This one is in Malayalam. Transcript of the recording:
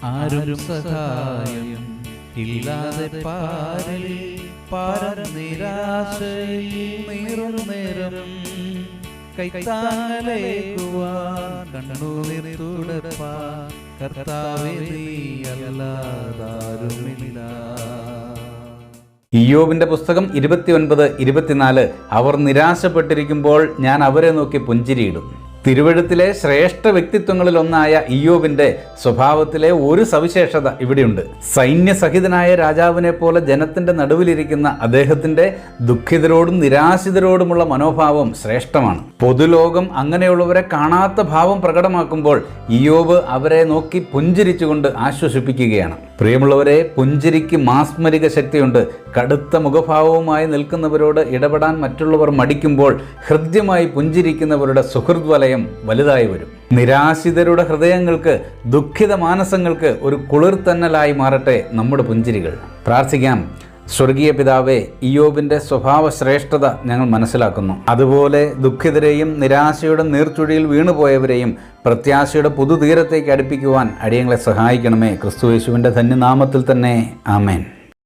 ആരും സഹായം ഇല്ലാതെ പാരിൽ പാരനിരാശയിൽ നേരം കൈത്താങ്ങലേക്കുവാൻ കണ്ണുനീർ തുടപ്പാൻ കർത്താവേ നീയല്ലാതാരുമില്ല. ഇയ്യോബിന്റെ പുസ്തകം 29-24. അവർ നിരാശപ്പെട്ടിരിക്കുമ്പോൾ ഞാൻ അവരെ നോക്കി പുഞ്ചിരിയിടും. തിരുവെഴുത്തിലെ ശ്രേഷ്ഠ വ്യക്തിത്വങ്ങളിലൊന്നായ ഇയ്യോബിന്റെ സ്വഭാവത്തിലെ ഒരു സവിശേഷത ഇവിടെയുണ്ട്. സൈന്യസഹിതനായ രാജാവിനെ പോലെ ജനത്തിന്റെ നടുവിലിരിക്കുന്ന അദ്ദേഹത്തിന്റെ ദുഃഖിതരോടും നിരാശിതരോടുമുള്ള മനോഭാവം ശ്രേഷ്ഠമാണ്. പൊതുലോകം അങ്ങനെയുള്ളവരെ കാണാത്ത ഭാവം പ്രകടമാക്കുമ്പോൾ ഇയ്യോബ് അവരെ നോക്കി പുഞ്ചിരിച്ചുകൊണ്ട് ആശ്വസിപ്പിക്കുകയാണ്. പ്രിയമുള്ളവരെ, പുഞ്ചിരിക്ക് മാസ്മരിക ശക്തിയുണ്ട്. കടുത്ത മുഖഭാവവുമായി നിൽക്കുന്നവരോട് ഇടപെടാൻ മറ്റുള്ളവർ മടിക്കുമ്പോൾ ഹൃദ്യമായി പുഞ്ചിരിക്കുന്നവരുടെ സുഹൃദ് വലയം വലുതായി വരും. നിരാശിതരുടെ ഹൃദയങ്ങൾക്ക്, ദുഃഖിത മാനസങ്ങൾക്ക് ഒരു കുളിർത്തന്നലായി മാറട്ടെ നമ്മുടെ പുഞ്ചിരികൾ. പ്രാർത്ഥിക്കാം. സ്വർഗീയ പിതാവേ, ഇയ്യോബിന്റെ സ്വഭാവ ശ്രേഷ്ഠത ഞങ്ങൾ മനസ്സിലാക്കുന്നു. അതുപോലെ ദുഃഖിതരെയും നിരാശയുടെ നീർച്ചുഴിയിൽ വീണുപോയവരെയും പ്രത്യാശയുടെ പുതുതീരത്തേക്ക് അടുപ്പിക്കുവാൻ അടിയങ്ങളെ സഹായിക്കണമേ. ക്രിസ്തുയേശുവിൻ്റെ ധന്യനാമത്തിൽ തന്നെ. ആമേൻ.